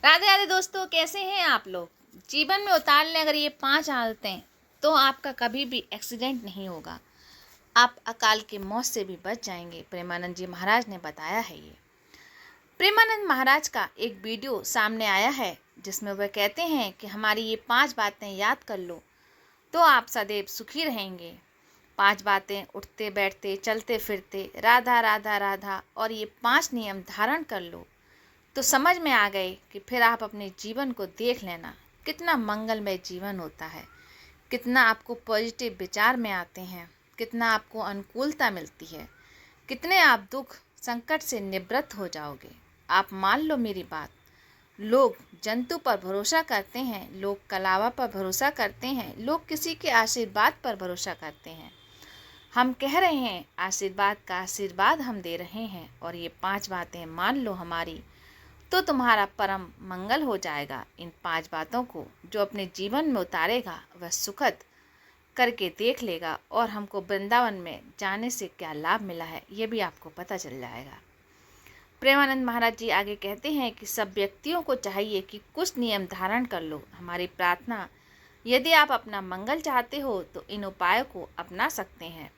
राधे राधे दोस्तों, कैसे हैं आप लोग। जीवन में उतार लें अगर ये 5 आदतें, तो आपका कभी भी एक्सीडेंट नहीं होगा। आप अकाल की मौत से भी बच जाएंगे। प्रेमानंद जी महाराज ने बताया है ये। प्रेमानंद महाराज का एक वीडियो सामने आया है जिसमें वह कहते हैं कि हमारी ये 5 बातें याद कर लो तो आप सदैव सुखी रहेंगे। 5 बातें उठते बैठते चलते फिरते राधा राधा राधा और ये 5 नियम धारण कर लो तो समझ में आ गए कि फिर आप अपने जीवन को देख लेना कितना मंगलमय जीवन होता है, कितना आपको पॉजिटिव विचार में आते हैं, कितना आपको अनुकूलता मिलती है, कितने आप दुख संकट से निवृत्त हो जाओगे। आप मान लो मेरी बात। लोग जंतु पर भरोसा करते हैं, लोग कलावा पर भरोसा करते हैं, लोग किसी के आशीर्वाद पर भरोसा करते हैं। हम कह रहे हैं आशीर्वाद का आशीर्वाद हम दे रहे हैं और ये 5 बातें मान लो हमारी, तो तुम्हारा परम मंगल हो जाएगा। इन 5 बातों को जो अपने जीवन में उतारेगा वह सुखद करके देख लेगा और हमको वृंदावन में जाने से क्या लाभ मिला है ये भी आपको पता चल जाएगा। प्रेमानंद महाराज जी आगे कहते हैं कि सब व्यक्तियों को चाहिए कि कुछ नियम धारण कर लो। हमारी प्रार्थना, यदि आप अपना मंगल चाहते हो तो इन उपायों को अपना सकते हैं।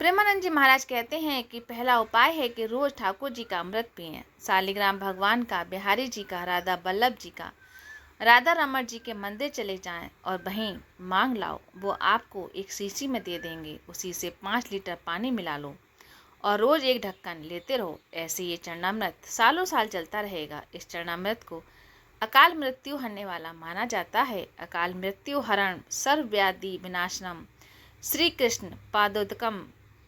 प्रेमानंद जी महाराज कहते हैं कि पहला उपाय है कि रोज ठाकुर जी का अमृत पिएं। शालिग्राम भगवान का, बिहारी जी का, राधा बल्लभ जी का, राधा रमण जी के मंदिर चले जाएं और वहीं मांग लाओ। वो आपको एक शीशी में दे देंगे। उसी से 5 लीटर पानी मिला लो और रोज एक ढक्कन लेते रहो। ऐसे ये चरणामृत सालों साल चलता रहेगा। इस चरणामृत को अकाल मृत्यु हरने वाला माना जाता है। अकाल मृत्यु हरण सर्वव्याधि विनाशनम श्री कृष्ण पादोदकम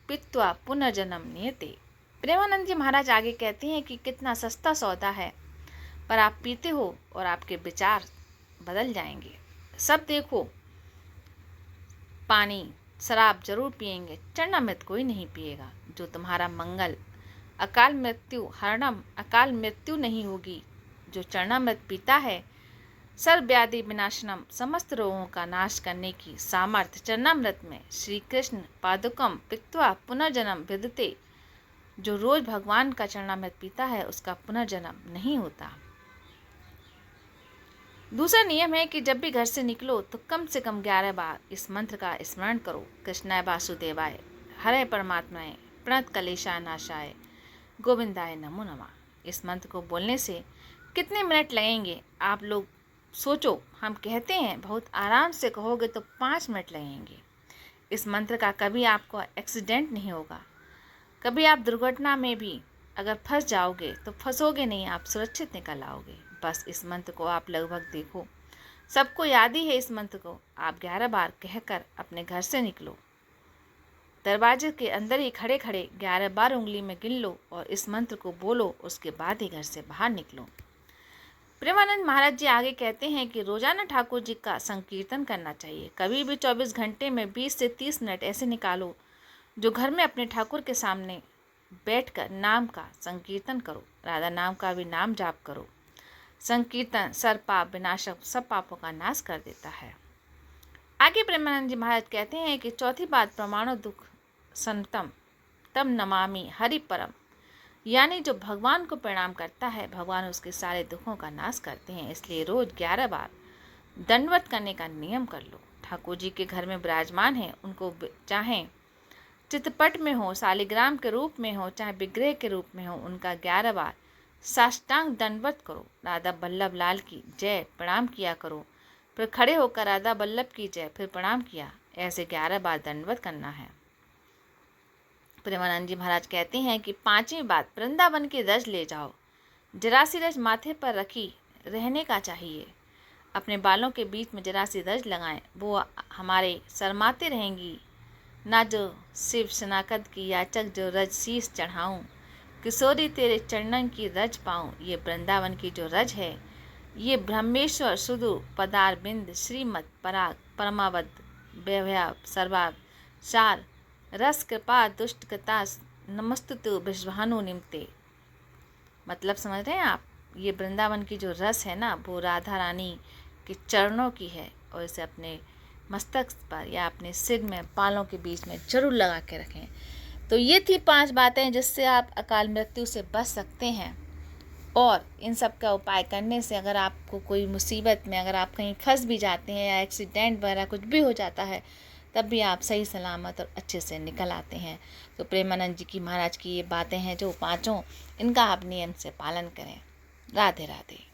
पित्वा पुनर्जन्म नियते। प्रेमानंद जी महाराज आगे कहते हैं कि कितना सस्ता सौदा है, पर आप पीते हो और आपके विचार बदल जाएंगे। सब देखो, पानी शराब जरूर पिएंगे, चरणामृत कोई नहीं पिएगा। जो तुम्हारा मंगल अकाल मृत्यु हरणम, अकाल मृत्यु नहीं होगी। जो चरणामृत पीता है, सर्वव्याधि विनाशनम, समस्त रोगों का नाश करने की सामर्थ्य चरणामृत में। श्री कृष्ण पादुकम पित्वा पुनर्जन्म विदते। जो रोज भगवान का चरणामृत पीता है उसका पुनर्जन्म नहीं होता। दूसरा नियम है कि जब भी घर से निकलो तो कम से कम 11 बार इस मंत्र का स्मरण करो। कृष्णाय वासुदेवाय, हरे परमात्माय, प्रणत कलेशाय नाशाय, गोविंदाय नमो नमः। इस मंत्र को बोलने से कितने मिनट लगेंगे आप लोग सोचो। हम कहते हैं बहुत आराम से कहोगे तो 5 मिनट लगेंगे। इस मंत्र का कभी आपको एक्सीडेंट नहीं होगा। कभी आप दुर्घटना में भी अगर फंस जाओगे तो फंसोगे नहीं, आप सुरक्षित निकल आओगे। बस इस मंत्र को आप लगभग देखो, सबको याद ही है इस मंत्र को। आप 11 बार कहकर अपने घर से निकलो। दरवाजे के अंदर ही खड़े खड़े 11 बार उंगली में गिन लो और इस मंत्र को बोलो। उसके बाद ही घर से बाहर निकलो। प्रेमानंद महाराज जी आगे कहते हैं कि रोजाना ठाकुर जी का संकीर्तन करना चाहिए। कभी भी 24 घंटे में 20 से 30 मिनट ऐसे निकालो जो घर में अपने ठाकुर के सामने बैठकर नाम का संकीर्तन करो। राधा नाम का भी नाम जाप करो। संकीर्तन सर्वपाप विनाशक, सब पापों का नाश कर देता है। आगे प्रेमानंद जी महाराज कहते हैं कि चौथी बात, प्रमाणो दुख संतम तम नमामि हरि परम। यानी जो भगवान को प्रणाम करता है, भगवान उसके सारे दुखों का नाश करते हैं। इसलिए रोज 11 बार दंडवत करने का नियम कर लो। ठाकुर जी के घर में विराजमान है, उनको चाहे चित्रपट में हो, शालिग्राम के रूप में हो, चाहे विग्रह के रूप में हो, उनका 11 बार साष्टांग दंडवत करो। राधा बल्लभ लाल की जय प्रणाम किया करो। फिर खड़े होकर राधा बल्लभ की जय, फिर प्रणाम किया। ऐसे 11 बार दंडवत करना है। प्रेमानंद जी महाराज कहते हैं कि 5वीं बात, वृंदावन की रज ले जाओ। जरा सी रज माथे पर रखी रहने का चाहिए। अपने बालों के बीच में जरा सी रज लगाएं, वो हमारे शर्माते रहेंगी। ना जो शिव शनाकत की याचक जो रज शीस चढ़ाऊं, किशोरी तेरे चरणन की रज पाऊं। ये वृंदावन की जो रज है, ये ब्रह्मेश्वर सुदूर पदार बिंद श्रीमद पराग परमावद वैभव सर्वा सार रस कृपा दुष्ट कृता नमस्तुतु विश्वानु निमते। मतलब समझ रहे हैं आप। ये वृंदावन की जो रस है ना, वो राधा रानी के चरणों की है और इसे अपने मस्तक पर या अपने सिर में बालों के बीच में जरूर लगा के रखें। तो ये थी 5 बातें जिससे आप अकाल मृत्यु से बच सकते हैं। और इन सब का उपाय करने से अगर आपको कोई मुसीबत में अगर आप कहीं फंस भी जाते हैं या एक्सीडेंट वगैरह कुछ भी हो जाता है, तब भी आप सही सलामत और अच्छे से निकल आते हैं। तो प्रेमानंद जी की महाराज की ये बातें हैं जो पांचों, इनका आप नियम से पालन करें। राधे राधे।